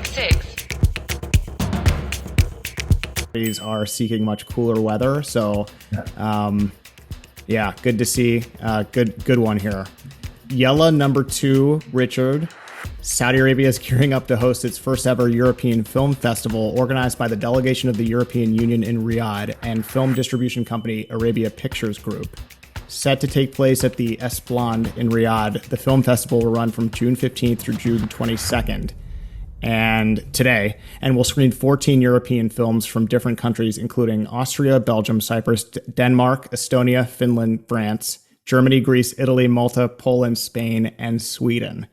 666. Are seeking much cooler weather, so yeah, good to see. Good one here. Yella number 2, Richard. Saudi Arabia is gearing up to host its first ever European Film Festival organized by the Delegation of the European Union in Riyadh and film distribution company Arabia Pictures Group. Set to take place at the Esplanade in Riyadh, the film festival will run from June 15th through June 22nd. And will screen 14 European films from different countries, including Austria, Belgium, Cyprus, Denmark, Estonia, Finland, France, Germany, Greece, Italy, Malta, Poland, Spain, and Sweden.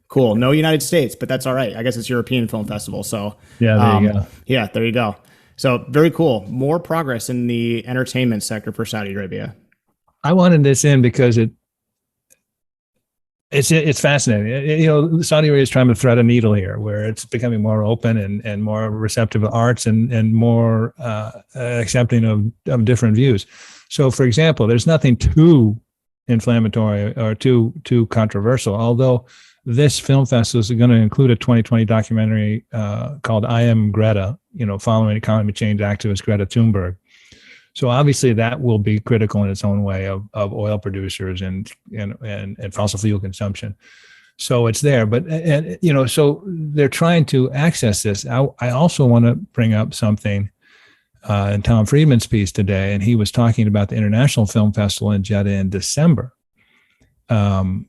Cool. No United States, but that's all right. I guess it's European Film Festival. So yeah, there you go. Yeah, there you go. So very cool. More progress in the entertainment sector for Saudi Arabia. I wanted this in because it's fascinating. Saudi Arabia is trying to thread a needle here, where it's becoming more open and more receptive to arts and more accepting of different views. So, for example, there's nothing too inflammatory or too controversial. Although this film festival is going to include a 2020 documentary called "I Am Greta," following climate change activist Greta Thunberg. So obviously that will be critical in its own way of oil producers and fossil fuel consumption. So it's there, but so they're trying to access this. I also want to bring up something in Tom Friedman's piece today, and he was talking about the International Film Festival in Jeddah in December, and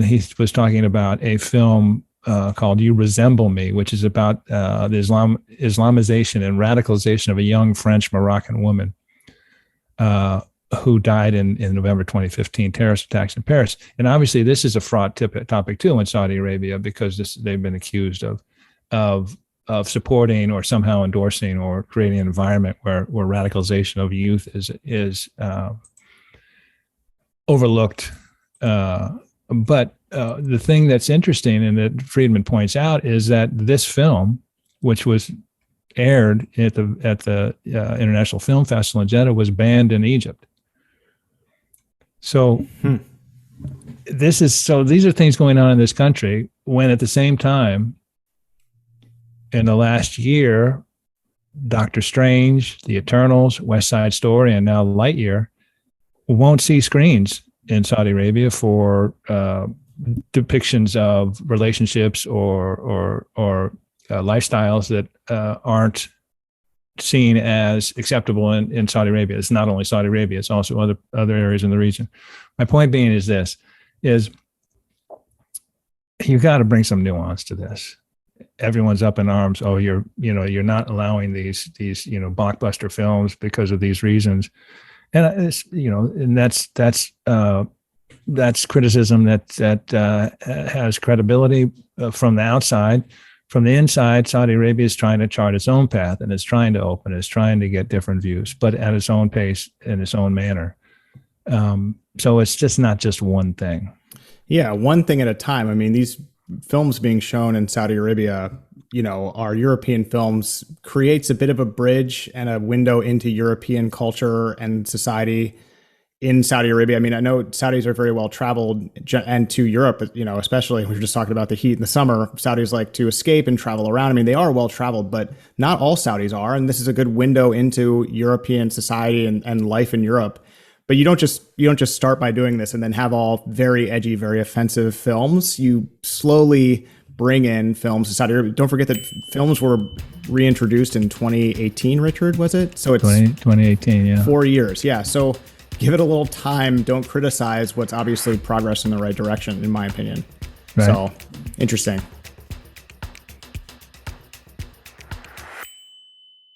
he was talking about a film called "You Resemble Me," which is about the Islamization and radicalization of a young French Moroccan woman who died in November 2015 terrorist attacks in Paris. And obviously this is a fraught topic too in Saudi Arabia, because they've been accused of supporting or somehow endorsing or creating an environment where radicalization of youth is overlooked. But the thing that's interesting and that Friedman points out is that this film, which was aired at the International Film Festival in Jeddah, was banned in Egypt. So these are things going on in this country when at the same time in the last year, Doctor Strange, The Eternals, West Side Story, and now Lightyear won't see screens in Saudi Arabia for depictions of relationships or lifestyles that aren't seen as acceptable in Saudi Arabia. It's not only Saudi Arabia, it's also other areas in the region. My point being is you've got to bring some nuance to this. Everyone's up in arms. Oh, you're not allowing these blockbuster films because of these reasons. And that's criticism that has credibility from the outside. From the inside, Saudi Arabia is trying to chart its own path, and it's trying to open, it's trying to get different views, but at its own pace, in its own manner. So it's just not just one thing. Yeah, one thing at a time. I mean, these films being shown in Saudi Arabia, our European films, creates a bit of a bridge and a window into European culture and society in Saudi Arabia. I mean, I know Saudis are very well traveled, and to Europe, especially we were just talking about the heat in the summer, Saudis like to escape and travel around. I mean, they are well traveled, but not all Saudis are. And this is a good window into European society and life in Europe. But you don't just start by doing this and then have all very edgy, very offensive films. You slowly bring in films to Saudi Arabia. Don't forget that films were reintroduced in 2018, Richard, was it? So it's 2018, yeah. 4 years. Yeah. So give it a little time. Don't criticize what's obviously progress in the right direction, in my opinion. Right. So interesting.